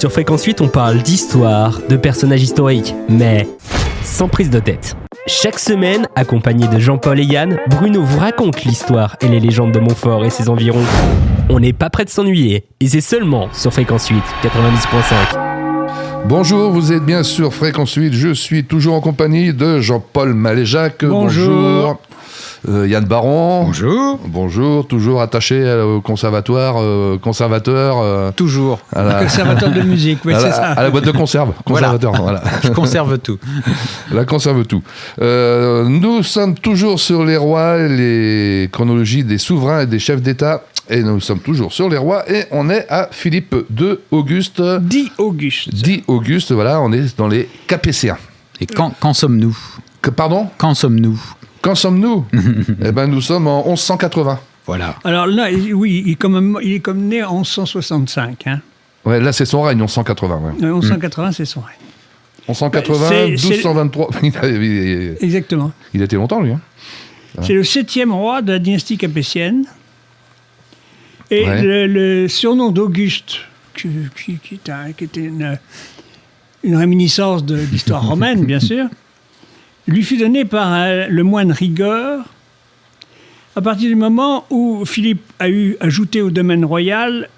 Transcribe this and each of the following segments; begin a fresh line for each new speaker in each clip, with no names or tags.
Sur Fréquence 8, on parle d'histoire, de personnages historiques, mais sans prise de tête. Chaque semaine, accompagné de Jean-Paul et Yann, Bruno vous raconte l'histoire et les légendes de Montfort et ses environs. On n'est pas prêt de s'ennuyer, et c'est seulement sur Fréquence 8, 90.5.
Bonjour, vous êtes bien sur Fréquence 8, je suis toujours en compagnie de Jean-Paul Maléjac.
Bonjour.
Yann Baron.
Bonjour.
Bonjour, toujours attaché au conservateur.
Toujours.
Conservateur de musique, oui, c'est ça.
À la boîte de conserve. Conservateur, voilà.
Je conserve tout.
La conserve tout. Nous sommes toujours sur les rois, les chronologies des souverains et des chefs d'État. Et nous sommes toujours sur les rois et on est à Philippe II Auguste.
Dit Auguste.
Dit Auguste, voilà, on est dans les Capétiens.
Et quand sommes-nous ?
Pardon ?
Quand sommes-nous ?
Quand sommes-nous ? Eh bien, nous sommes en 1180.
Voilà.
Alors là, oui, il est comme né en 1165. Hein.
Ouais, là, c'est son règne, 1180. Ouais.
1180, c'est son règne.
1180,
C'est-
1223.
Exactement.
Il a été longtemps, lui. Hein.
C'est le 7e roi de la dynastie capétienne. Et
Ouais.
le surnom d'Auguste, qui était une réminiscence de l'histoire romaine, bien sûr, lui fut donné par le moine Rigueur à partir du moment où Philippe a ajouté au domaine royal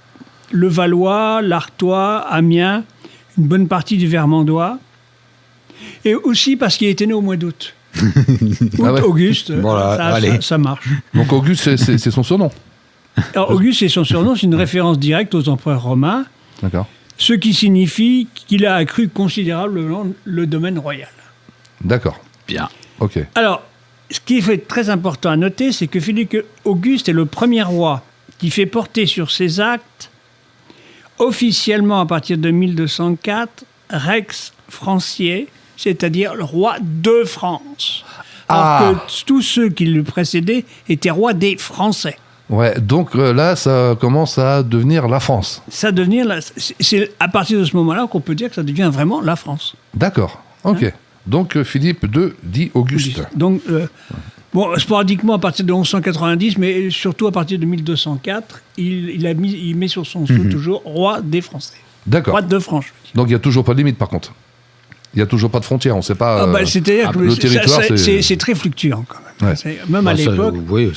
le Valois, l'Artois, Amiens, une bonne partie du Vermandois, et aussi parce qu'il était né au mois d'août.
Ah ouais.
Auguste,
Voilà, allez.
ça marche.
Donc, Auguste, c'est son surnom.
Alors, Auguste, c'est son surnom, c'est une référence directe aux empereurs romains,
D'accord.
ce qui signifie qu'il a accru considérablement le domaine royal.
D'accord.
Bien.
Ok.
Alors, ce qui est très important à noter, c'est que Philippe Auguste est le premier roi qui fait porter sur ses actes, officiellement à partir de 1204, Rex Franciae, c'est-à-dire le roi de France. Alors que tous ceux qui le précédaient étaient rois des Français.
Ouais, donc là, ça commence à devenir la France.
C'est à partir de ce moment-là qu'on peut dire que ça devient vraiment la France.
D'accord. Ok. Donc, Philippe II dit Auguste.
Donc, sporadiquement à partir de 1190, mais surtout à partir de 1204, il met sur son sceau toujours roi des Français.
D'accord.
Roi de France.
Donc, il n'y a toujours pas de limite, par contre. Il n'y a toujours pas de frontière. On ne sait pas.
C'est-à-dire que
le territoire,
c'est très fluctuant quand même.
Ouais.
Même à l'époque.
Oui,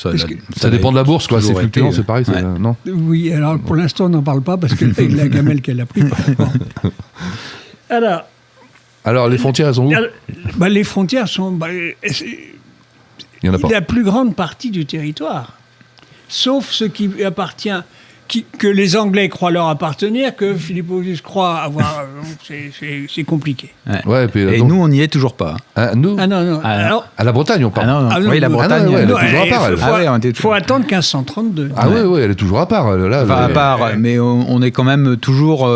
Ça dépend de la bourse, quoi. C'est
toujours
fluctuant,
été,
c'est pareil.
ouais.
Non.
Oui, alors pour l'instant, on n'en parle pas parce que avec la gamelle qu'elle a pris. Bon.
Alors, les frontières, elles sont où ?
Les frontières sont.
Il n'y en a pas.
La plus grande partie du territoire, sauf ce qui appartient, que les Anglais croient leur appartenir, que Philippe Auguste croit avoir. C'est compliqué.
Ouais, puis,
Et
donc,
nous, on n'y est toujours pas.
nous,
Ah non.
Ah,
Alors,
à la Bretagne, on parle.
Ah non. Oui, la Bretagne.
ouais, elle est toujours à part, elle.
Ah ouais, on était
faut attendre 1532.
Ah oui, elle est toujours à part. Là,
Enfin, à part, mais on est quand même toujours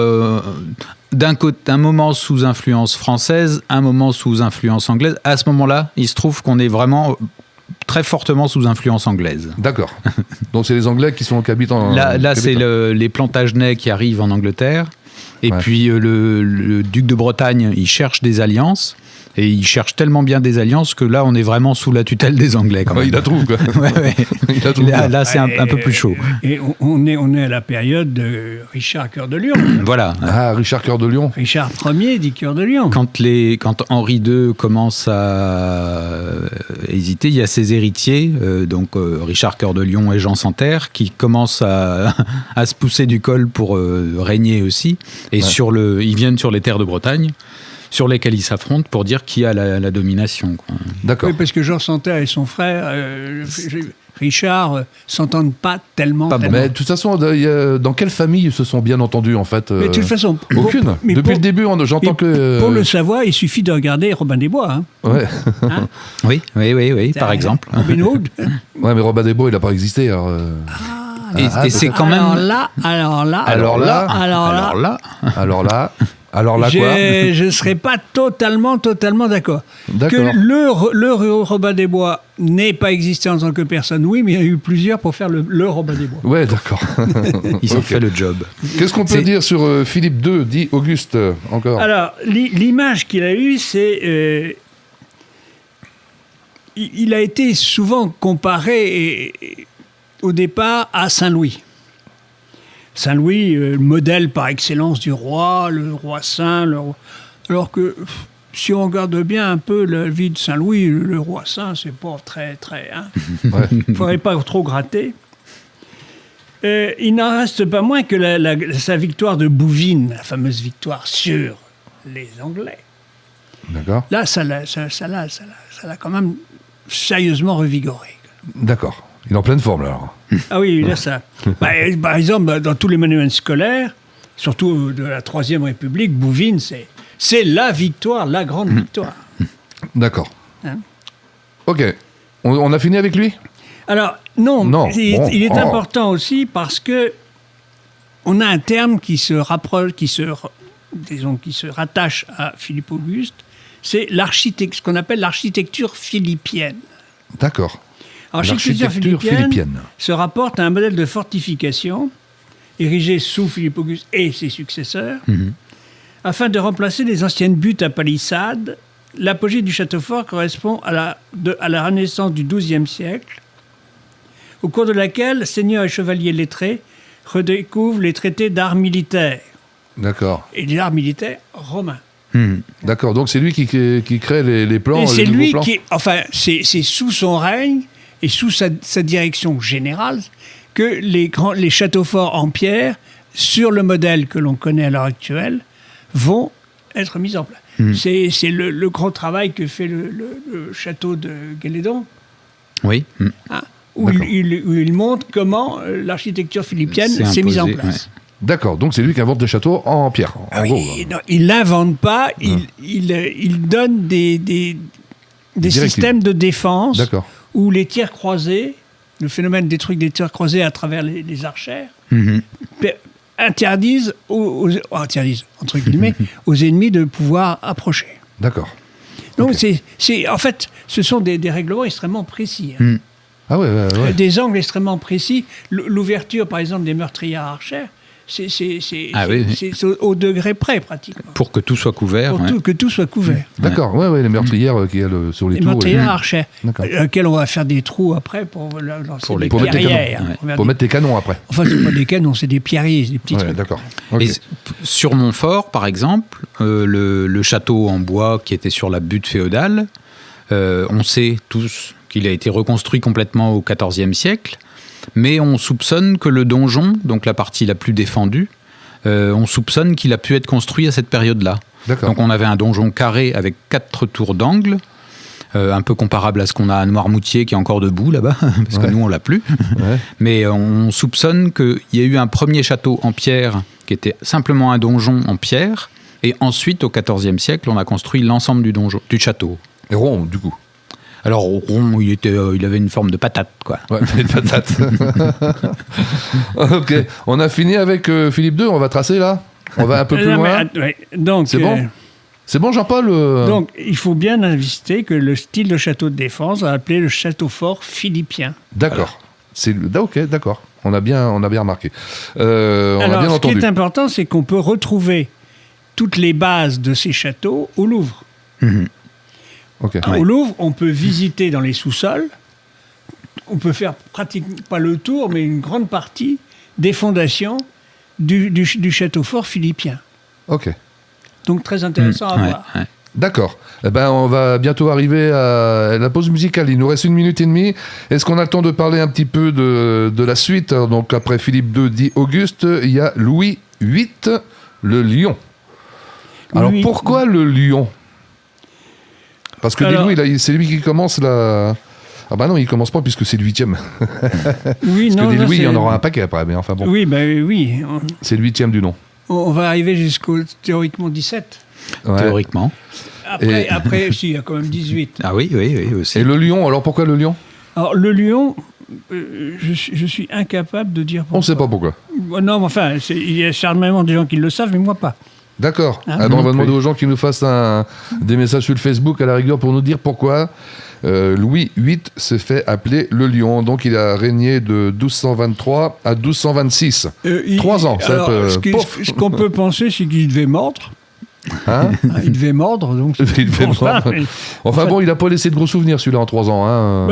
d'un côté, un moment sous influence française, un moment sous influence anglaise. À ce moment-là, il se trouve qu'on est vraiment très fortement sous influence anglaise.
D'accord. Donc c'est les Anglais qui habitent en...
Là c'est les Plantagenets qui arrivent en Angleterre. Et
Ouais.
puis le duc de Bretagne, il cherche des alliances. Et il cherche tellement bien des alliances que là, on est vraiment sous la tutelle des Anglais. Quand même.
Il la trouve, quoi.
Ouais.
Il la trouve.
Là, c'est un peu plus chaud.
Et on est à la période de Richard Cœur de Lion.
Voilà.
Ah, Richard Cœur de Lion.
Richard Ier dit Cœur de Lion.
Quand Henri II commence à hésiter, il y a ses héritiers, Richard Cœur de Lion et Jean Santerre, qui commencent à se pousser du col pour régner aussi. Et ils viennent sur les terres de Bretagne, sur lesquelles ils s'affrontent pour dire qui a la domination. Quoi.
D'accord.
Oui, parce que Jean Santerre et son frère, Richard, s'entendent pas tellement.
Pas bon.
Mais de toute façon, dans quelle famille ils se sont bien entendus, en fait
Mais de toute façon...
Aucune. Depuis le début, j'entends que...
Pour le savoir, il suffit de regarder Robin des Bois. Hein.
Ouais.
Hein.
Oui, par exemple.
Robin Hood.
Ouais, mais Robin des Bois, il n'a pas existé. Alors,
Et c'est quand même...
Alors là,
quoi
je ne serais pas totalement d'accord.
D'accord.
Que le Robin des Bois n'ait pas existé en tant que personne, oui, mais il y a eu plusieurs pour faire le Robin des Bois.
Ouais, d'accord.
Ils ont
Ok.
fait le job.
Qu'est-ce qu'on peut dire sur Philippe II, dit Auguste, encore
Alors, l'image qu'il a eue, c'est... il a été souvent comparé au départ à Saint-Louis. Saint-Louis, le modèle par excellence du roi, le roi saint. Alors que si on regarde bien un peu la vie de Saint-Louis, le roi saint, c'est pas très... Hein.
Ouais.
Il ne faudrait pas trop gratter. Il n'en reste pas moins que sa victoire de Bouvines, la fameuse victoire sur les Anglais.
D'accord.
Là, ça l'a quand même sérieusement revigoré.
D'accord. Il est en pleine forme, là. Alors.
Ah oui, là, ça... par exemple, dans tous les manuels scolaires, surtout de la Troisième République, Bouvines, c'est la victoire, la grande victoire.
D'accord.
Hein?
Ok. On a fini avec lui?
Alors, non. Il est
Oh.
important aussi parce que on a un terme qui se rapproche, qui se rattache à Philippe Auguste, c'est ce qu'on appelle l'architecture philippienne.
D'accord.
Alors, l'architecture philippienne se rapporte à un modèle de fortification érigé sous Philippe Auguste et ses successeurs, afin de remplacer les anciennes buttes à palissades. L'apogée du château fort correspond à la Renaissance du XIIe siècle, au cours de laquelle seigneurs et chevaliers lettrés redécouvrent les traités d'art militaire.
D'accord.
Et les arts militaires romains.
D'accord. Donc c'est lui qui crée les plans.
Et c'est
les nouveaux
lui
plans.
c'est sous son règne et sous sa direction générale que les châteaux forts en pierre, sur le modèle que l'on connaît à l'heure actuelle, vont être mis en place. C'est le grand travail que fait le château de Guélédon,
Oui.
hein, où il montre comment l'architecture philippienne s'est mise en place.
Ouais.
D'accord. Donc c'est lui qui invente des châteaux en pierre. En gros.
Non, il l'invente pas, il donne des systèmes de défense où les tirs croisés, le phénomène des tirs croisés à travers les archères, interdisent entre guillemets aux ennemis de pouvoir approcher.
D'accord.
Donc
Ok.
en fait, ce sont des règlements extrêmement précis. Hein.
Ah ouais.
Des angles extrêmement précis. L'ouverture, par exemple, des meurtrières archères, c'est au degré près, pratiquement.
Pour que tout soit couvert.
Que tout soit couvert.
D'accord. Ouais. Les meurtrières qu'il y a sur les
Les
tours.
meurtrières archères,
D'accord.
auxquelles on va faire des trous après pour lancer des
pour mettre les
pierrières.
canons. Pour mettre les canons après.
Enfin, c'est pas des canons, c'est des pierriers, des petits
Ouais,
trucs.
d'accord. Ok.
Et sur Montfort, par exemple, le château en bois qui était sur la butte féodale, on sait tous qu'il a été reconstruit complètement au XIVe siècle, mais on soupçonne que le donjon, donc la partie la plus défendue, on soupçonne qu'il a pu être construit à cette période-là.
D'accord.
Donc on avait un donjon carré avec 4 tours d'angle, un peu comparable à ce qu'on a à Noirmoutier qui est encore debout là-bas, parce que nous on l'a plus.
Ouais.
Mais on soupçonne qu'il y a eu un premier château en pierre qui était simplement un donjon en pierre, et ensuite au XIVe siècle on a construit l'ensemble du château.
Et rond, du coup.
Alors rond, il avait une forme de patate, quoi.
Ouais, une patate. Ok. On a fini avec Philippe II. On va tracer là. On va un peu plus loin.
Donc,
C'est bon. C'est bon, Jean-Paul.
Donc, il faut bien insister que le style de château de défense a appelé le château fort philippien.
D'accord. Ok, d'accord. On a bien remarqué. On a bien
ce
entendu.
qui est important, c'est qu'on peut retrouver toutes les bases de ces châteaux au Louvre.
Ok.
Au Louvre, on peut visiter dans les sous-sols. On peut faire pratiquement pas le tour, mais une grande partie des fondations du château fort philippien.
Ok.
Donc très intéressant à voir.
Ouais.
D'accord. Eh ben, on va bientôt arriver à la pause musicale. Il nous reste 1 minute et demie. Est-ce qu'on a le temps de parler un petit peu de la suite? Donc après Philippe II dit Auguste, il y a Louis VIII, le lion. Alors pourquoi le lion? Parce que Louis, c'est lui qui commence la... Ah bah non, il commence pas puisque c'est le 8e.
Oui,
Parce
non,
que des Louis, il y en
c'est-
aura un paquet après, mais enfin bon.
Oui, oui.
C'est le 8e du nom.
On va arriver jusqu'au théoriquement 17.
Ouais.
Théoriquement.
Après, si, il y a quand même 18.
Ah oui, aussi.
Et le lion, alors pourquoi le lion?
Alors, le lion, je suis incapable de dire pourquoi.
On ne sait pas pourquoi.
Non, mais enfin, il y a certainement des gens qui le savent, mais moi pas.
D'accord.
Ah,
Alors on va
non
demander
plus.
aux gens qui nous fassent des messages sur le Facebook à la rigueur pour nous dire pourquoi Louis VIII s'est fait appeler le lion. Donc il a régné de 1223 à 1226. 3 ans.
Alors,
pof.
ce qu'on peut penser, c'est qu'il devait mordre.
Hein?
Il devait mordre, donc.
Il devait
pour ça,
mordre.
mais-
Enfin bon, il n'a pas laissé de gros souvenirs celui-là en 3 ans. Hein.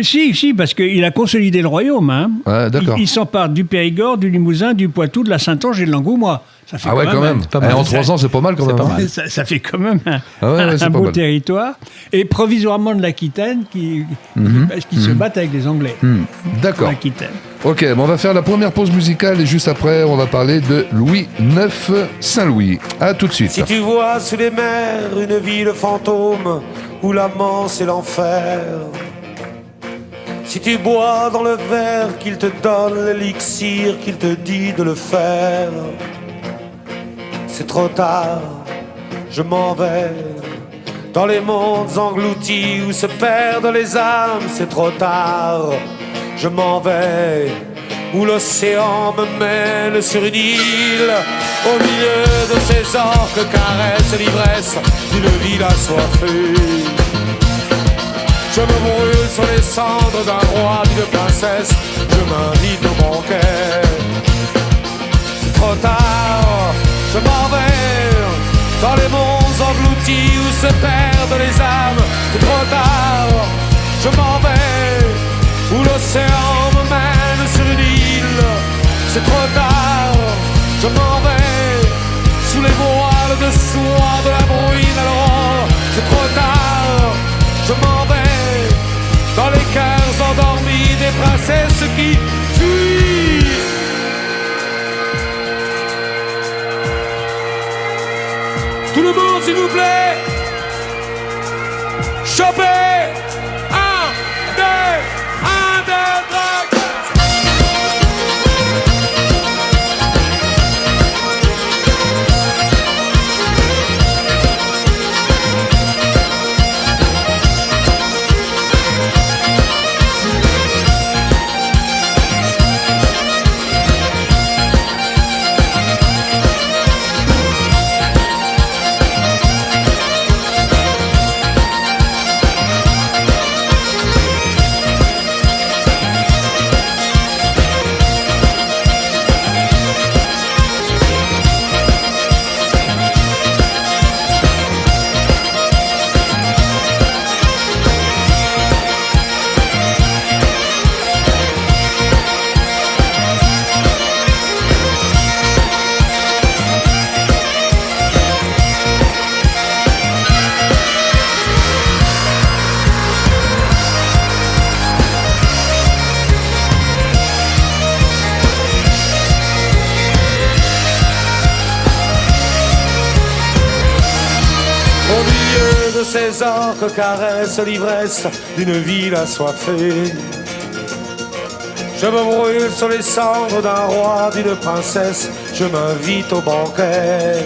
Si, parce qu'il a consolidé le royaume. Hein.
Ouais, d'accord.
Il s'empare du Périgord, du Limousin, du Poitou, de la Saintonge et de l'Angoumois. Ça fait
Ah ouais, quand même.
pas mal.
En 3 ans, c'est pas mal quand
C'est
même.
pas
hein.
mal.
Ça fait quand même
Ah ouais, c'est
un
pas
beau
mal.
territoire. Et provisoirement de l'Aquitaine, parce qu'ils se battent avec les Anglais. pour
D'accord.
l'Aquitaine.
Ok, bon, on va faire la première pause musicale et juste après, on va parler de Louis IX Saint-Louis. À tout de suite.
Si tu vois sous les mers une ville fantôme où la mort c'est l'enfer, si tu bois dans le verre qu'il te donne l'élixir qu'il te dit de le faire, c'est trop tard, je m'en vais dans les mondes engloutis où se perdent les âmes, c'est trop tard, je m'en vais où l'océan me mène sur une île, au milieu de ces orques caresse l'ivresse d'une ville assoiffée. Je me brûle sur les cendres d'un roi, d'une princesse, je m'invite au banquet. C'est trop tard, je m'en vais dans les mondes engloutis où se perdent les âmes. C'est trop tard, je m'en vais où l'océan me mène sur une île. C'est trop tard, je m'en vais sous les voiles de soie de la bruine à l'aurore. C'est trop tard, je m'en vais dans les cœurs endormis des princesses qui fuient. Tout le monde s'il vous plaît, chopez. 1, 2, 1, 2, 3, 4. Au milieu de ces orques caresse l'ivresse d'une ville assoiffée. Je me brûle sur les cendres d'un roi, d'une princesse, je m'invite au banquet.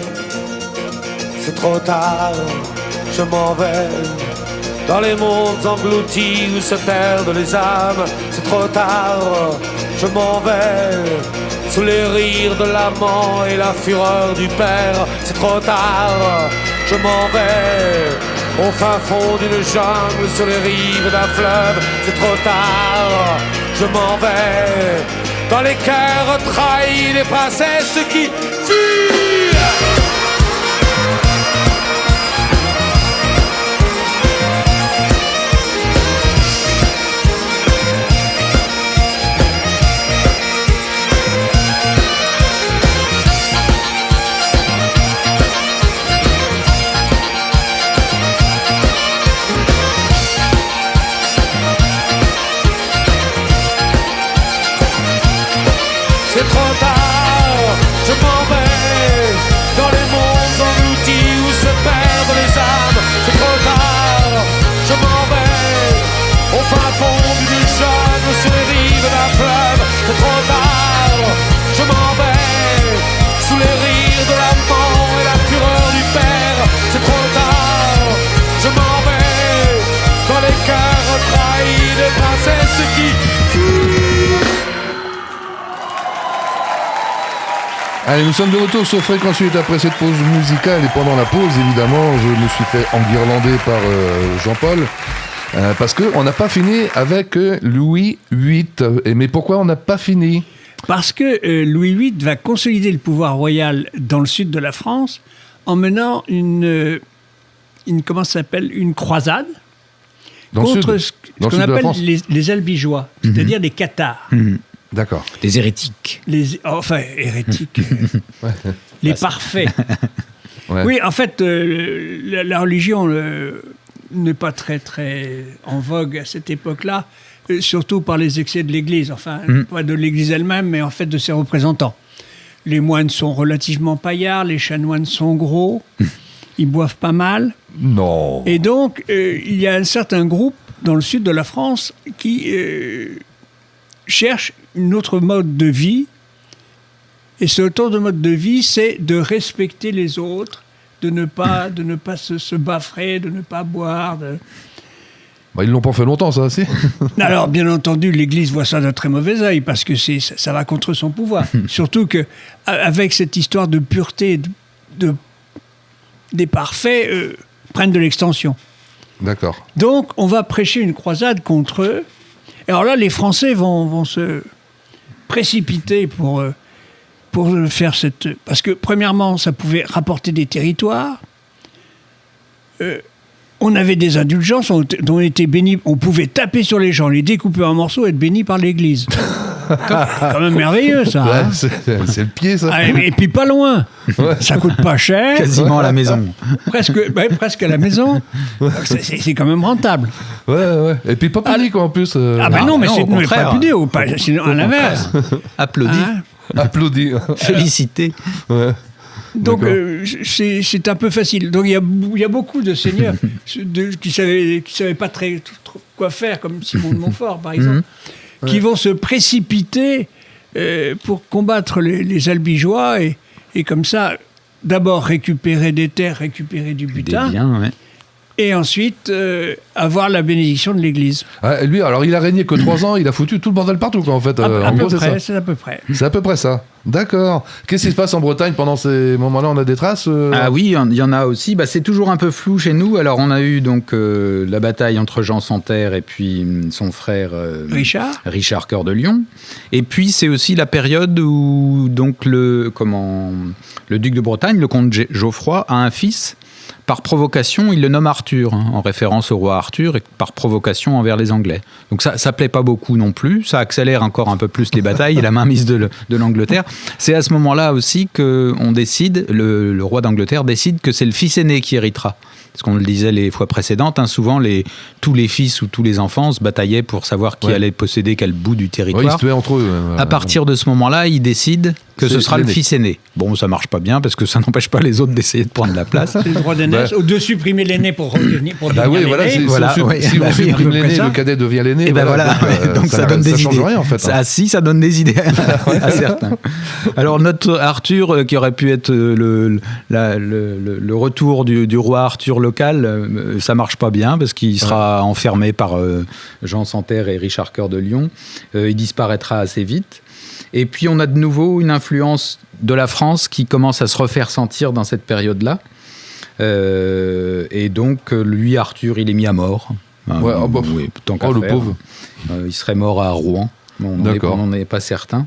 C'est trop tard, je m'en vais dans les mondes engloutis où se perdent les âmes. C'est trop tard, je m'en vais sous les rires de l'amant et la fureur du père. C'est trop tard, je m'en vais au fin fond d'une jungle sur les rives d'un fleuve. C'est trop tard, je m'en vais dans les cœurs trahis des princesses qui fuient. C'est trop tard, je m'en vais dans les mondes engloutis où se perdent les âmes. C'est trop tard, je m'en vais au fin fond d'une jungle sur les rives d'un fleuve. C'est trop tard, je m'en vais sous les rires de l'amant et la fureur du père. C'est trop tard, je m'en vais dans les cœurs trahis des princesses qui fuient.
Allez, nous sommes de retour sur Fréquence 8 après cette pause musicale. Et pendant la pause, évidemment, je me suis fait enguirlander par Jean-Paul. Parce qu'on n'a pas fini avec Louis VIII. Mais pourquoi on n'a pas fini ?
Parce que Louis VIII va consolider le pouvoir royal dans le sud de la France en menant comment ça s'appelle, une croisade
Dans le
contre
sud.
ce
Dans le
qu'on
sud de la
appelle
France.
les albigeois, c'est-à-dire les cathares.
D'accord.
Les hérétiques.
Hérétiques. Les parfaits.
Ouais.
Oui, en fait, la religion n'est pas très, très en vogue à cette époque-là, surtout par les excès de l'Église. Enfin, pas de l'Église elle-même, mais en fait de ses représentants. Les moines sont relativement paillards, les chanoines sont gros, ils boivent pas mal.
Non.
Et donc, il y a un certain groupe dans le sud de la France qui cherche un autre mode de vie. Et ce autre mode de vie, c'est de respecter les autres, de ne pas se baffrer, de ne pas boire.
Bah, ils l'ont pas fait longtemps, ça, si.
Alors, bien entendu, l'Église voit ça d'un très mauvais œil parce que ça va contre son pouvoir. Surtout qu'avec cette histoire de pureté, des parfaits prennent de l'extension.
D'accord.
Donc, on va prêcher une croisade contre eux. Et alors là, les Français vont se précipiter pour faire cette... Parce que, premièrement, ça pouvait rapporter des territoires. On avait des indulgences, dont on était bénis. On pouvait taper sur les gens, les découper en morceaux et être bénis par l'Église. C'est quand même merveilleux, ça.
Ouais,
Hein.
c'est le pied, ça.
Ah, et puis pas loin. Ça coûte pas cher.
Quasiment à la maison.
Presque à la maison. Donc c'est quand même rentable.
Ouais. Et puis pas public, en plus.
Ah ben non, mais
non,
c'est
au contraire.
pas pudé, sinon à l'inverse.
Applaudis.
Hein.
Applaudis.
Félicité.
Ouais.
Donc
D'accord.
c'est un peu facile. Donc il y a beaucoup de seigneurs qui savaient pas trop quoi faire, comme Simon de Montfort par exemple, qui vont se précipiter pour combattre les albigeois et comme ça d'abord récupérer des terres, récupérer du
Des
butin,
biens, ouais.
et ensuite avoir la bénédiction de l'Église.
Ah, lui, alors, il a régné que 3 ans, il a foutu tout le bordel partout, quoi, en fait. En gros, c'est ça.
C'est à peu près.
C'est à peu près ça. D'accord. Qu'est-ce qui se passe en Bretagne pendant ces moments-là? On a des traces
Ah oui, il y en a aussi. Bah, c'est toujours un peu flou chez nous. Alors, on a eu donc la bataille entre Jean Santerre et puis son frère Richard Cœur de Lion. Et puis, c'est aussi la période où donc le duc de Bretagne, le comte Geoffroy, a un fils. Par provocation, il le nomme Arthur, en référence au roi Arthur, et par provocation envers les Anglais. Donc ça plaît pas beaucoup non plus, ça accélère encore un peu plus les batailles et la mainmise de l'Angleterre. C'est à ce moment-là aussi qu'on décide, le roi d'Angleterre décide que c'est le fils aîné qui héritera. Parce qu'on le disait les fois précédentes, souvent tous les fils ou tous les enfants se bataillaient pour savoir qui allait posséder quel bout du territoire.
Ouais, ils se tuaient entre eux.
À partir de ce moment-là, il décide que ce sera le fils aîné. Bon, ça marche pas bien parce que ça n'empêche pas les autres d'essayer de prendre la place.
C'est le droit d'aînesse. Ou de supprimer l'aîné pour devenir
Bah oui, voilà,
l'aîné.
si on supprime l'aîné,
ça.
le cadet devient l'aîné.
Et ben voilà, donc ça donne des idées.
Ça change rien, en fait.
Ah si, ça donne des idées à certains. Alors notre Arthur, qui aurait pu être le retour du roi Arthur local, ça marche pas bien parce qu'il sera enfermé par Jean Santerre et Richard Cœur de Lion. Il disparaîtra assez vite. Et puis on a de nouveau une influence de la France qui commence à se refaire sentir dans cette période-là. Et donc lui, Arthur, il est mis à mort. Oui, tant qu'à
le
faire.
pauvre.
Il serait mort à Rouen. On n'en est pas certain.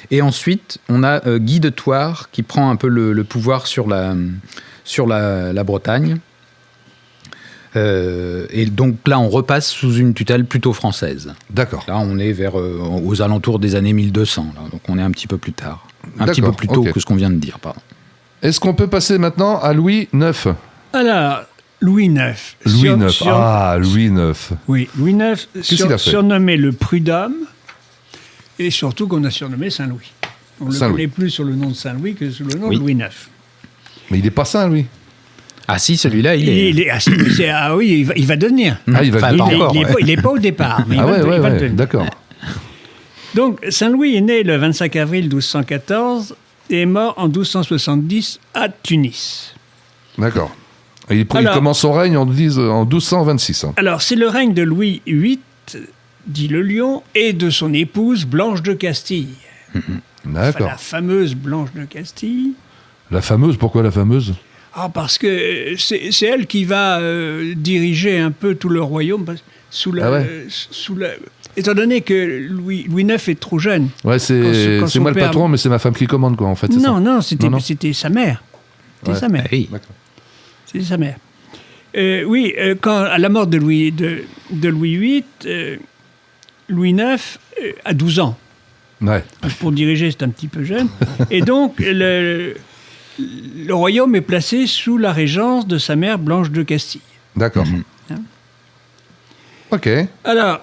Et ensuite, on a Guy de Thouars qui prend un peu le pouvoir sur la Bretagne. Et donc là, on repasse sous une tutelle plutôt française.
D'accord.
Là, on est aux alentours des années 1200. Là, donc on est un petit peu plus tard. Un petit peu plus tôt que ce qu'on vient de dire, pardon.
Est-ce qu'on peut passer maintenant à Louis IX?
Alors, Louis IX.
Louis IX. Louis IX.
Oui, Louis IX,
qu'il a fait
surnommé le prud'homme, et surtout qu'on a surnommé Saint-Louis. On ne le connaît plus sur le nom de Saint-Louis que sous le nom de Louis IX.
Mais il n'est pas saint, lui.
Ah si, celui-là, il est...
il va devenir.
Ah, il va devenir.
Il n'est pas au départ, mais il va devenir.
D'accord.
Donc, Saint-Louis est né le 25 avril 1214 et est mort en 1270 à Tunis.
D'accord. Et il commence son règne en 1226.
Alors, c'est le règne de Louis VIII, dit le Lion, et de son épouse Blanche de Castille.
D'accord.
Enfin, la fameuse Blanche de Castille.
La fameuse, pourquoi la fameuse?
Parce que c'est elle qui va diriger un peu tout le royaume étant donné que Louis IX est trop jeune.
Ouais, c'est moi le patron, mais c'est ma femme qui commande, quoi, en fait.
Non, c'était sa mère. C'était sa mère.
Oui.
D'accord.
C'était sa mère. Quand, à la mort de Louis VIII, Louis IX a 12 ans.
Ouais.
Pour diriger, c'est un petit peu jeune. Et donc, le royaume est placé sous la régence de sa mère Blanche de Castille.
D'accord.
Hein.
Ok.
Alors,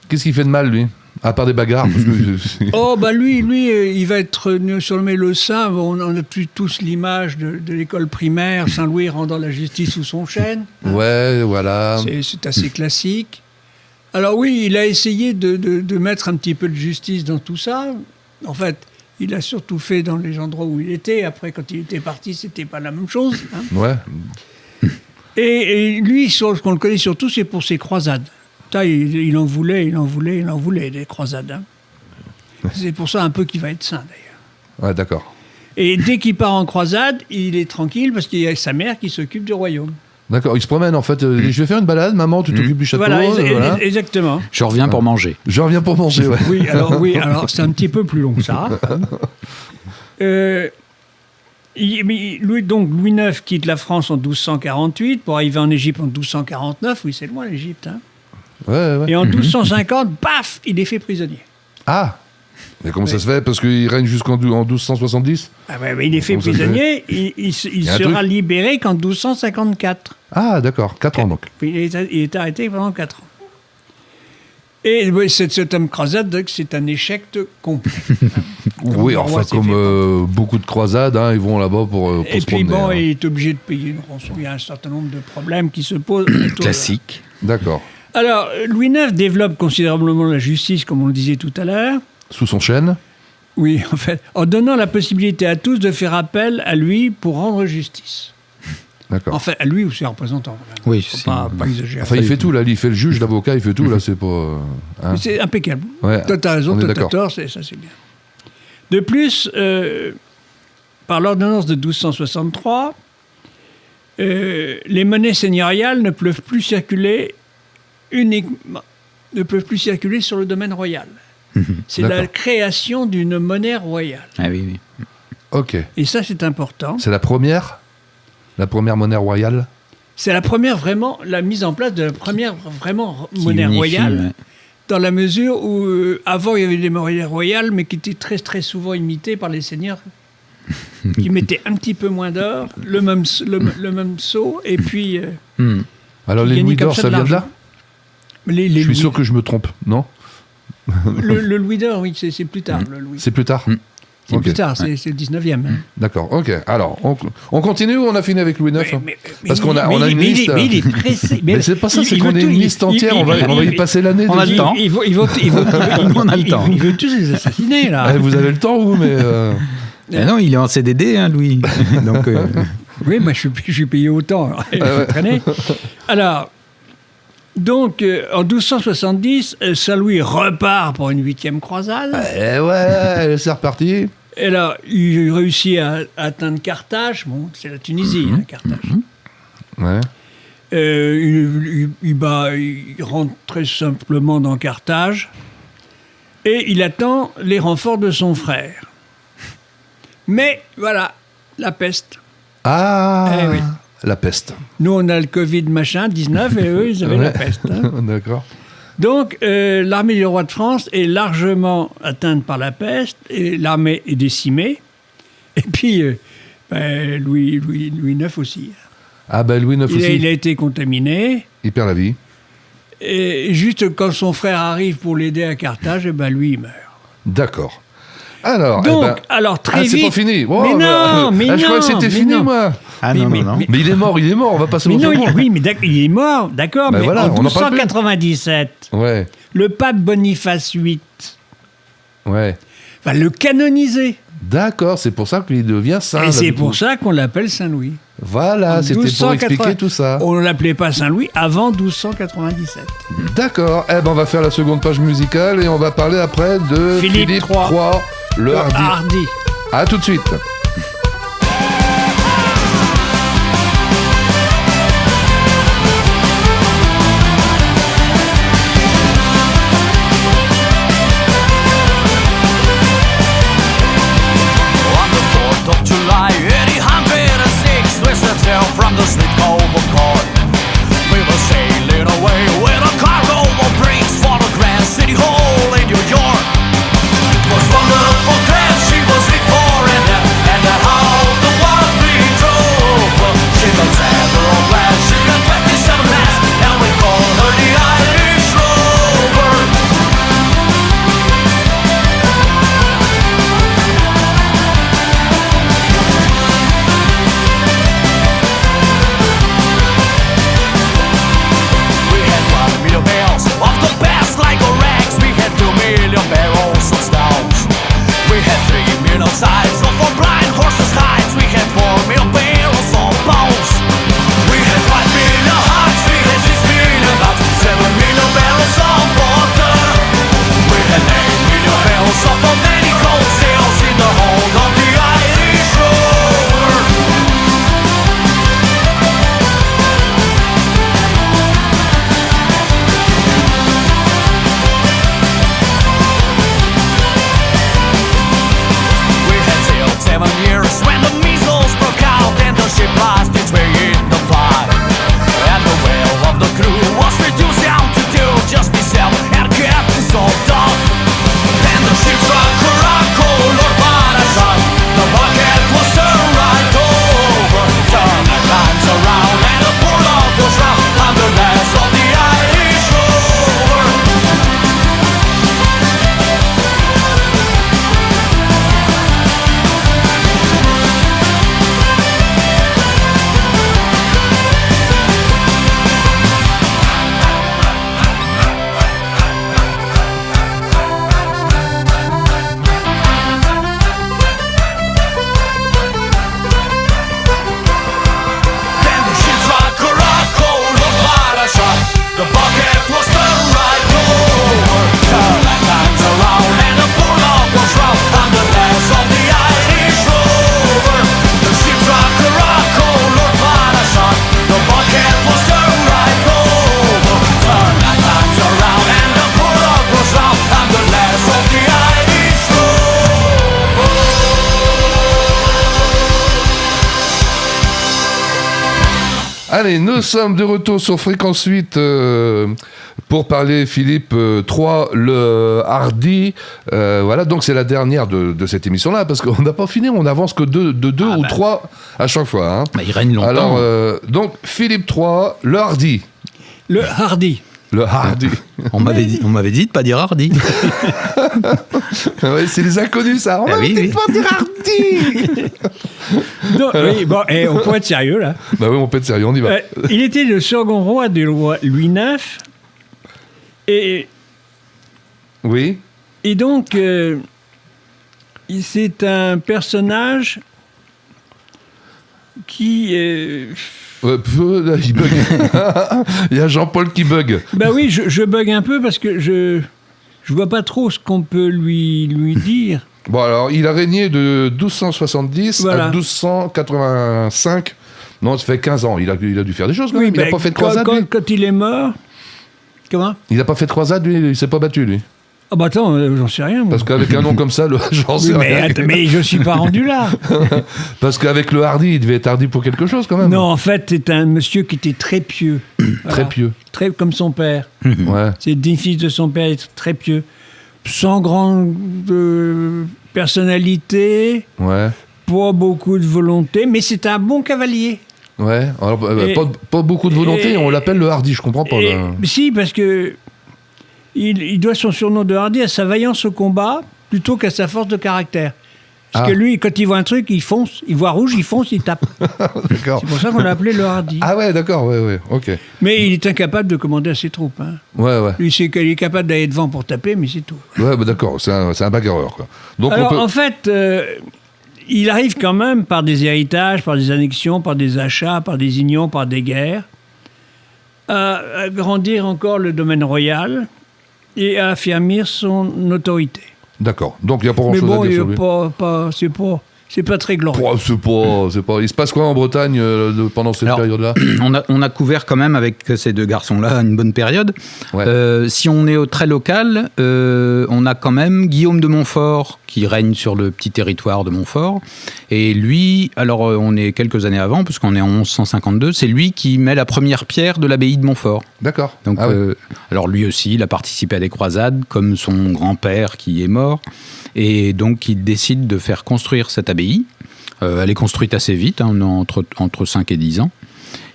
Qu'est-ce qu'il fait de mal, lui? À part des bagarres. Parce que...
lui, il va être surnommé le Saint. On a tous l'image de l'école primaire, Saint-Louis rendant la justice sous son chêne.
Ouais, voilà.
C'est assez classique. Alors oui, il a essayé de mettre un petit peu de justice dans tout ça. En fait, il a surtout fait dans les endroits où il était. Après, quand il était parti, c'était pas la même chose. Hein.
Ouais.
Et lui, ce qu'on le connaît surtout, c'est pour ses croisades. Ça, il en voulait des croisades. Hein. C'est pour ça un peu qu'il va être saint, d'ailleurs.
Ouais, d'accord.
Et dès qu'il part en croisade, il est tranquille parce qu'il y a sa mère qui s'occupe du royaume.
D'accord. Il se promène, en fait. Je vais faire une balade, maman, tu t'occupes du château.
Voilà, exactement.
Je reviens pour manger.
Je reviens pour manger, ouais.
Oui, alors c'est un petit peu plus long que ça. Louis IX quitte la France en 1248 pour arriver en Égypte en 1249. Oui, c'est loin l'Égypte. Hein.
Ouais.
Et en 1250, paf, il est fait prisonnier.
Ah! Mais comment ça se fait? Parce qu'il règne jusqu'en 1270?
Ah ouais, mais il est fait
Comment ça se
prisonnier, il
y a un
sera
truc.
libéré qu'en 1254.
Ah, d'accord. 4 ans, donc.
Puis il est arrêté pendant 4 ans. Et cet homme croisade, c'est un échec complet.
Oui,
le roi
enfin,
s'est
comme
fait
beaucoup de croisades, hein, ils vont là-bas pour
Et
se
puis
promener, hein.
il est obligé de payer une rançon. Il y a un certain nombre de problèmes qui se posent. autour de-
Classique.
D'accord.
Alors, Louis IX développe considérablement la justice, comme on le disait tout à l'heure.
Sous son chêne?
Oui, en fait, en donnant la possibilité à tous de faire appel à lui pour rendre justice.
D'accord.
En fait, à lui ou ses représentants.
Oui,
Faut
c'est-
pas exagérer.
Enfin, il fait tout, là. Il fait le juge, l'avocat, il fait tout, là. C'est pas... hein.
Mais c'est impeccable.
Ouais,
Toi, t'as raison,
on est
toi, t'as
d'accord.
tort, ça, c'est bien. De plus, par l'ordonnance de 1263, les monnaies seigneuriales ne peuvent plus circuler sur le domaine royal. C'est la
D'accord.
création d'une monnaie royale.
Ah oui, oui.
Ok.
Et ça, c'est important.
C'est la première monnaie royale?
C'est la mise en place de la première vraiment
Qui
monnaie
unifie,
royale,
ouais.
dans la mesure où, avant, il y avait des monnaies royales, mais qui étaient très, très souvent imitées par les seigneurs qui mettaient un petit peu moins d'or, le même sceau, et puis...
Alors,
Qui
les
gagnait
louis
comme
d'or,
ça
ça
de
vient de là?
les
Je suis
louis-
sûr que je me trompe, non?
le louis d'or, oui, c'est plus tard, le louis.
C'est plus tard?
C'est
Ok.
plus tard, c'est le 19e. hein.
D'accord, ok. Alors, on continue ou on a fini avec Louis IX? hein
Mais
Parce qu'on a une
mais
liste.
il est pressé.
Mais c'est pas ça, c'est
il
qu'on
veut
a
tout-
une liste entière, on va y passer l'année.
On a le
dessus.
temps. On a le temps.
Il veut tous les assassiner, là.
Vous avez le temps, vous, mais...
Ah non, il est en CDD, hein, Louis. Donc,
Oui, moi, je suis payé autant. Alors, il faut traîner. Alors, donc, en 1270, Saint-Louis repart pour une 8e croisade.
ouais, c'est reparti.
Et alors, il réussit à atteindre Carthage. Bon, c'est la Tunisie, hein, Carthage.
Ouais.
Il rentre très simplement dans Carthage. Et il attend les renforts de son frère. Mais, voilà, la peste.
Ah,
Eh oui.
la peste.
Nous, on a le Covid machin, 19, et eux, ils avaient la peste. hein.
D'accord.
Donc, l'armée du roi de France est largement atteinte par la peste, et l'armée est décimée. Et puis, Louis IX aussi.
Ah ben Louis IX aussi,
Il a été contaminé.
il perd la vie.
Et juste quand son frère arrive pour l'aider à Carthage, lui, il meurt.
D'accord. Alors,
Donc, alors très vite...
c'est pas fini. Oh,
mais
bah,
non, mais
je crois que c'était
mais
fini,
non.
moi.
ah
Mais-
non,
mais-
non, non.
mais-
Mais il est mort, on va pas se
Mais
moquer.
non, il est mort, d'accord,
Ben
mais
voilà,
en
on en parle plus.
1297,
Ouais,
le pape Boniface VIII
ouais.
va le canoniser.
D'accord, c'est pour ça qu'il devient saint.
Et
là,
c'est
du
pour
coup.
ça qu'on l'appelle Saint-Louis.
Voilà,
En
c'était pour
1280.
expliquer tout ça.
On ne l'appelait pas Saint-Louis avant 1297.
D'accord, on va faire la seconde page musicale et on va parler après de
Philippe
Philippe
III.
III, le hardi.
Hardy.
À tout de suite.
On the 4th of July, 1806,
Allez, nous sommes de retour sur Fréquence 8 pour parler Philippe III le Hardy. Voilà, donc c'est la dernière de cette émission-là, parce qu'on n'a pas fini, on n'avance que de deux ou trois à chaque fois. Hein.
Bah, il règne longtemps.
Alors, donc Philippe III le Hardy.
Le Hardy.
Le Hardy.
On m'avait dit de pas dire Hardy.
Ouais, c'est les inconnus, ça. On
oui, oui.
pas dire Hardy.
Donc, oui, bon, on pourrait être sérieux là.
Bah oui, on peut être sérieux, on y va.
Il était le second roi du roi Louis IX.
Oui.
Et donc, c'est un personnage qui...
Là, il bug. Il y a Jean-Paul qui bug.
Bah oui, je bug un peu parce que je vois pas trop ce qu'on peut lui dire.
Bon, alors, il a régné de 1270
Voilà.
à 1285. Non, ça fait 15 ans. Il a dû faire des choses, quand
Oui,
même. Il n'a
bah,
pas fait de croisade, lui.
quand il est mort... Comment?
Il n'a pas fait de croisade, lui. Il s'est pas battu, lui.
Ah bah attends, j'en sais rien. Moi.
Parce qu'avec un nom comme ça, j'en sais
Oui, mais,
rien.
attends, mais je suis pas rendu là.
Parce qu'avec le Hardy, il devait être Hardy pour quelque chose, quand même.
Non, en fait, c'est un monsieur qui était très pieux.
Très
Voilà.
pieux.
Très comme son père.
Ouais.
C'est le fils de son père, il est très pieux. Sans grande personnalité,
Ouais.
pas beaucoup de volonté, mais c'est un bon cavalier.
Ouais. Alors,
Et-
pas beaucoup de volonté,
et-
on l'appelle le Hardy, je comprends pas.
Et-
là.
si, parce que il doit son surnom de Hardy à sa vaillance au combat plutôt qu'à sa force de caractère. Parce
Ah.
que lui, quand il voit un truc, il fonce, il voit rouge, il fonce, il tape.
D'accord.
C'est pour ça qu'on l'a appelé le Hardy.
Ah ouais, d'accord, ouais, ok.
Mais il est incapable de commander à ses troupes. Hein.
Ouais.
Lui, il est capable d'aller devant pour taper, mais c'est tout.
Ouais, bah d'accord, c'est un bagarreur, quoi. Donc
Alors,
on peut...
en fait, il arrive quand même par des héritages, par des annexions, par des achats, par des unions, par des guerres, à agrandir encore le domaine royal et à affermir son autorité.
D'accord. Donc il n'y a pas
Mais
grand-chose
bon,
à dire
il
sur lui.
c'est pas très glorieux.
Oh, c'est pas... Il se passe quoi en Bretagne pendant cette
Alors,
période-là?
On a couvert quand même avec ces deux garçons-là une bonne période.
Ouais.
Si on est au très local, on a quand même Guillaume de Montfort qui règne sur le petit territoire de Montfort. Et lui, alors on est quelques années avant, puisqu'on est en 1152, c'est lui qui met la première pierre de l'abbaye de Montfort.
D'accord.
Donc,
Ah ouais.
alors lui aussi, il a participé à des croisades, comme son grand-père qui est mort. Et donc, il décide de faire construire cette abbaye. Elle est construite assez vite, hein, entre 5 et 10 ans.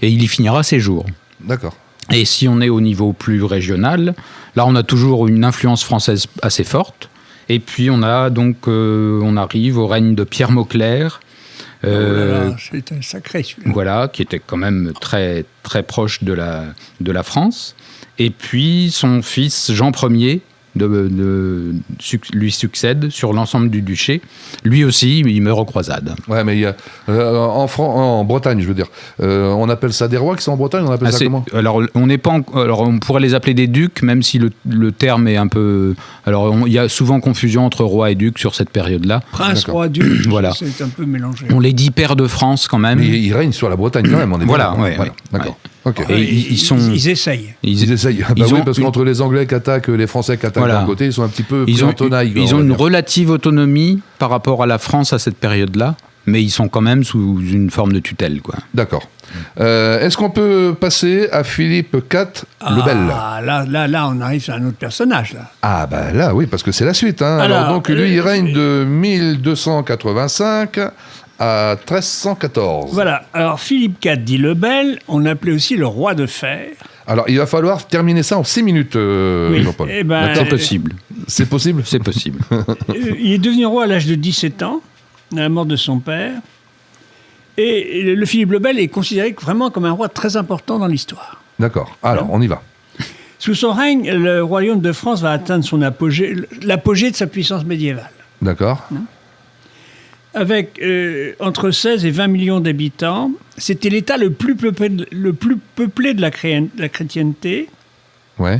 Et il y finira ses jours.
D'accord.
Et si on est au niveau plus régional, là, on a toujours une influence française assez forte. Et puis, on arrive au règne de Pierre Mauclerc.
Oh là là, c'est un sacré celui-là.
Voilà, qui était quand même très, très proche de la France. Et puis, son fils Jean Ier lui succède sur l'ensemble du duché. Lui aussi, il meurt aux croisades.
Ouais, mais il y a... en Bretagne, je veux dire. On appelle ça des rois qui sont en Bretagne, on appelle ça comment?
Alors, on pourrait les appeler des ducs, même si le terme est un peu... Alors, il y a souvent confusion entre roi et duc sur cette période-là.
Prince,
D'accord.
roi, duc,
Voilà.
c'est un peu mélangé.
On les dit pères de France quand même.
Mais il règne sur la Bretagne quand même, on est
Voilà,
bien,
ouais,
D'accord.
ouais.
Ok.
Et
Ils essayent.
Ils essayent. Bah
ils
oui,
ont
parce
une-
qu'entre les Anglais qui attaquent, les Français qui attaquent
Voilà.
d'un côté, ils sont un petit peu
Ils
pris
ont,
en tenaille.
ils
on
ont
va
une
dire.
relative autonomie par rapport à la France à cette période-là, mais ils sont quand même sous une forme de tutelle, quoi.
D'accord. Est-ce qu'on peut passer à Philippe IV le Bel?
Ah, là, on arrive sur un autre personnage, là.
Ah bah là, oui, parce que c'est la suite. Hein. Alors donc, lui, il règne de 1285 à 1314.
Voilà. Alors, Philippe IV dit le Bel, on appelait aussi le roi de fer.
Alors, il va falloir terminer ça en 6 minutes,
Oui.
Jean-Paul.
Eh ben,
C'est possible.
C'est possible?
C'est possible.
Il est devenu roi à l'âge de 17 ans, à la mort de son père. Et le Philippe le Bel est considéré vraiment comme un roi très important dans l'histoire.
D'accord. Alors, on y va.
Sous son règne, le royaume de France va atteindre son apogée, l'apogée de sa puissance médiévale.
D'accord.
Avec entre 16 et 20 millions d'habitants, c'était l'État le plus peuplé de la chrétienté,
Ouais.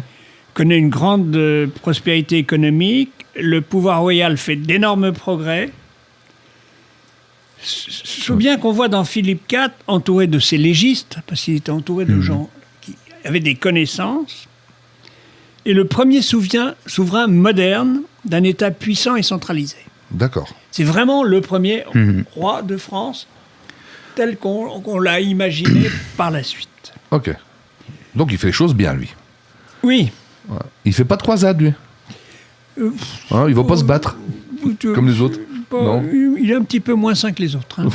connaît une grande prospérité économique, le pouvoir royal fait d'énormes progrès. Il faut bien qu'on voit dans Philippe IV, entouré de ses légistes, parce qu'il était entouré de gens qui avaient des connaissances, et le premier souverain moderne d'un État puissant et centralisé.
D'accord.
C'est vraiment le premier roi de France. tel qu'on l'a imaginé par la suite.
Ok. Donc il fait les choses bien, lui.
Oui.
Ouais. Il fait pas de croisade, lui. Hein, il va pas se battre, comme les autres. Non.
Il est un petit peu moins sain que les autres. Hein.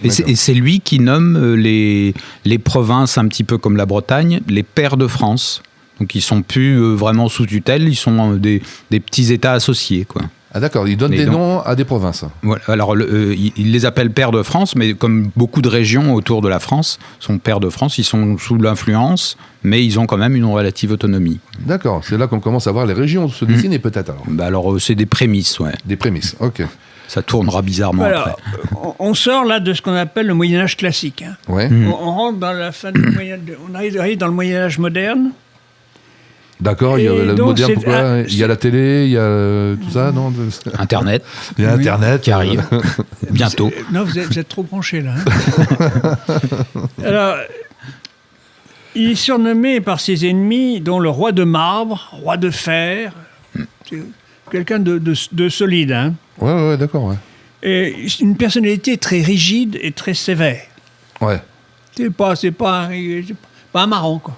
Et c'est lui qui nomme les provinces, un petit peu comme la Bretagne, les pairs de France. Donc ils sont plus vraiment sous tutelle, ils sont des petits États associés, quoi.
Ah d'accord, il donne des noms à des provinces.
Voilà, alors il les appelle pairs de France, mais comme beaucoup de régions autour de la France sont pairs de France, ils sont sous l'influence, mais ils ont quand même une relative autonomie.
D'accord, c'est là qu'on commence à voir les régions se dessiner peut-être alors.
Alors c'est des prémices, ouais.
Des prémices, ok.
Ça tournera bizarrement
Alors,
après.
on sort là de ce qu'on appelle le Moyen-Âge classique. Hein.
Ouais.
On rentre dans la fin du Moyen-Âge. On arrive dans le Moyen-Âge moderne.
D'accord, il y a
Et
le
donc,
moderne, pourquoi Il y a la télé, il y a tout ça, non
Internet.
Il y a Internet.
Qui arrive bientôt.
Non, vous êtes trop branchés là. Hein. Alors, il est surnommé par ses ennemis, dont le roi de marbre, roi de fer. C'est quelqu'un de solide. Hein.
Ouais, d'accord, ouais.
Et une personnalité très rigide et très sévère.
Ouais.
C'est pas un marron, quoi.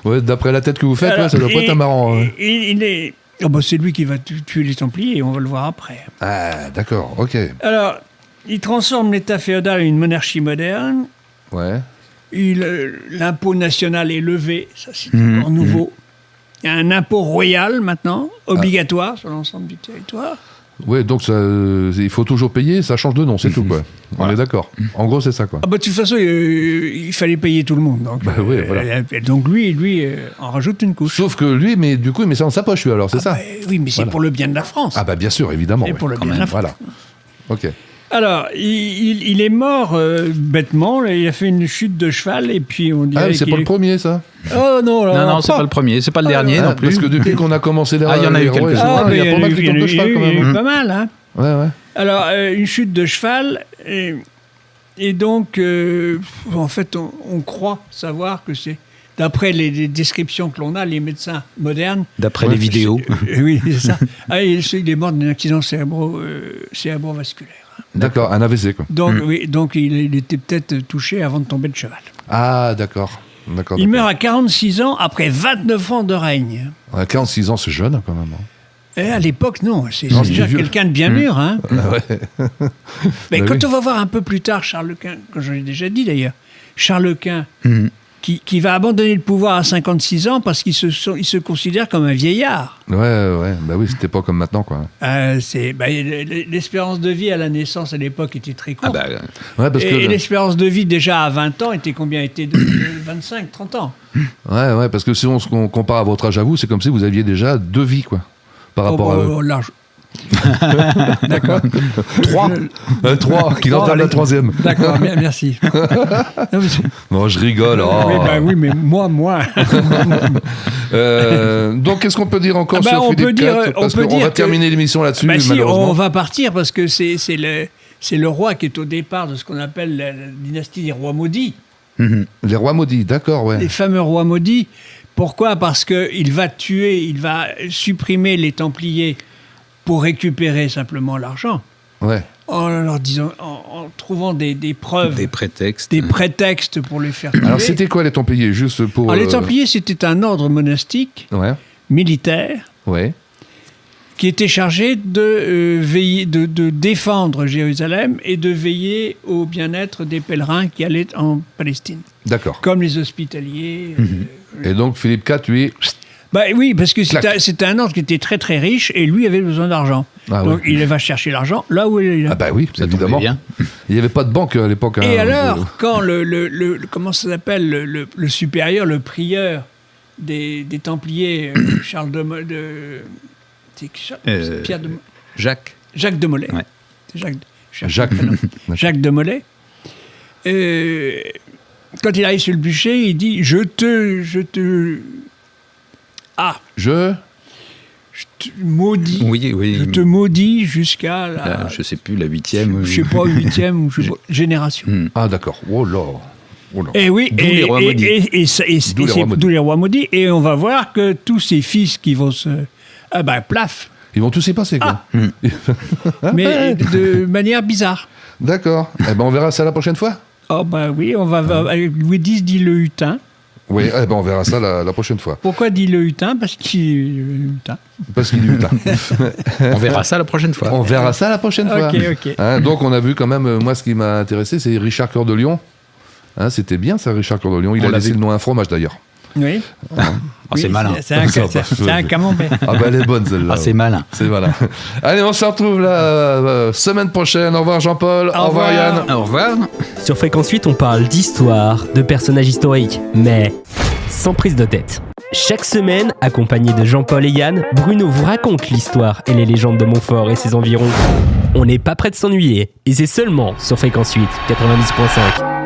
Ouais, d'après la tête que vous faites,
Alors,
ça doit pas être marrant. Hein.
Il est... Oh, bah, c'est lui qui va tuer les Templiers, et on va le voir après.
Ah, d'accord, ok.
Alors, il transforme l'État féodal en une monarchie moderne.
Ouais.
L'impôt national est levé, ça c'est encore nouveau. Il y a un impôt royal maintenant, obligatoire sur l'ensemble du territoire.
Ouais, donc il faut toujours payer, ça change de nom, c'est tout, quoi. On est d'accord. En gros, c'est ça, quoi.
Ah bah, de toute façon, il fallait payer tout le monde. Donc,
oui, voilà.
Donc lui en rajoute une couche.
Sauf que lui, mais du coup, il met ça dans sa poche, lui, alors, c'est ça
Bah, oui, mais c'est pour le bien de la France.
Ah bah bien sûr, évidemment.
Et
ouais.
pour le
Quand
bien de
même,
la France.
Voilà. Ok.
Alors, il est mort bêtement. Il a fait une chute de cheval et puis on dirait.
Ah, c'est pas le premier, ça.
Oh non,
Non, c'est pas le premier, c'est pas le dernier non plus.
Parce que depuis qu'on a commencé les
il y en a eu quelques-uns.
il y a pas mal qui tombent de cheval, quand
Il y a
même.
eu pas mal, hein.
Ouais.
Alors, une chute de cheval, et donc, en fait, on croit savoir que c'est, d'après les descriptions que l'on a, les médecins modernes...
D'après les vidéos.
Oui, c'est ça. Il est mort d'un accident cérébrovasculaire.
D'accord, un AVC, quoi.
Donc, oui, donc il était peut-être touché avant de tomber de cheval.
Ah, d'accord.
Il meurt à 46 ans après 29 ans de règne.
À 46 ans, c'est jeune, quand même.
Et à l'époque, non, c'est
c'est
déjà
vieux.
quelqu'un de bien mûr. Hein. Mais
Bah
quand
oui.
on va voir un peu plus tard Charles Quint, comme je l'ai déjà dit d'ailleurs, Charles Quint, qui va abandonner le pouvoir à 56 ans parce qu'il se considère comme un vieillard.
Ouais. Bah oui, c'était pas comme maintenant, quoi.
L'espérance de vie à la naissance à l'époque était très courte.
Ouais, parce
et
que...
l'espérance de vie déjà à 20 ans était combien? Était de 25, 30 ans.
Ouais, parce que si on se compare à votre âge à vous, c'est comme si vous aviez déjà 2 vies, quoi. Par rapport à eux.
Large. D'accord.
3, qui entame la 3e.
D'accord, merci.
Non, je rigole. Oh.
Oui, mais moi.
Donc, qu'est-ce qu'on peut dire encore sur
on peut
Philippe
dire,
IV Parce qu'on va terminer l'émission là-dessus, malheureusement.
on va partir parce que c'est le roi qui est au départ de ce qu'on appelle la dynastie des rois maudits.
Les rois maudits, d'accord, ouais.
Les fameux rois maudits. Pourquoi? Parce qu'il va supprimer les Templiers pour récupérer simplement l'argent.
Ouais.
En trouvant des preuves,
des prétextes.
des prétextes pour les faire tuer.
Alors, c'était quoi les Templiers, juste pour...
Alors, les Templiers, c'était un ordre monastique, militaire, qui était chargé de veiller, de défendre Jérusalem et de veiller au bien-être des pèlerins qui allaient en Palestine.
D'accord.
Comme les hospitaliers.
Et donc, Philippe IV, lui...
Oui, parce que c'était un ordre qui était très très riche et lui avait besoin d'argent.
Ah,
donc il va chercher l'argent là où il est.
Ah bah oui,
Ça
évidemment.
tombait bien.
Il n'y avait pas de banque à l'époque.
Et alors, quand comment ça s'appelle, le supérieur, le prieur des Templiers, Charles c'est Pierre de...
Jacques
Jacques de Molay.
Ouais.
Jacques de Molay. Quand il arrive sur le bûcher, il dit je te maudis.
Oui.
Je te maudis jusqu'à la...
je sais plus, la 8e.
Je sais pas, 8e ou je sais pas, génération.
Ah d'accord. Oh là.
Et oui,
D'où les rois maudits.
Et d'où les rois maudits. Et on va voir que tous ces fils qui vont se... plaf.
Ils vont tous y passer, quoi.
Mais de manière bizarre.
D'accord. Eh ben, on verra ça la prochaine fois.
Oh bah oui, on va... Louis X dit le hutin.
Oui, eh ben, on verra ça la prochaine fois.
Pourquoi dit le hutin? Parce qu'il est hutin.
Parce qu'il est hutin.
On verra ça la prochaine fois.
On verra ça la prochaine fois.
Ok.
Hein, donc on a vu quand même, moi ce qui m'a intéressé, c'est Richard Cœur de Lion. Hein, c'était bien ça, Richard Cœur de Lion. Il
On
a
l'a
laissé
vu.
le nom à un fromage d'ailleurs.
Oui.
Oh, c'est malin.
C'est un camembert.
Ah bah elle est bonne celle-là.
Ah, c'est malin.
C'est malin. Allez, on se retrouve la semaine prochaine. Au revoir Jean-Paul. Au revoir Yann.
Au revoir.
Sur Fréquence 8, on parle d'histoire, de personnages historiques, mais sans prise de tête. Chaque semaine, accompagné de Jean-Paul et Yann, Bruno vous raconte l'histoire et les légendes de Montfort et ses environs. On n'est pas prêt de s'ennuyer, et c'est seulement sur Fréquence 8, 90.5.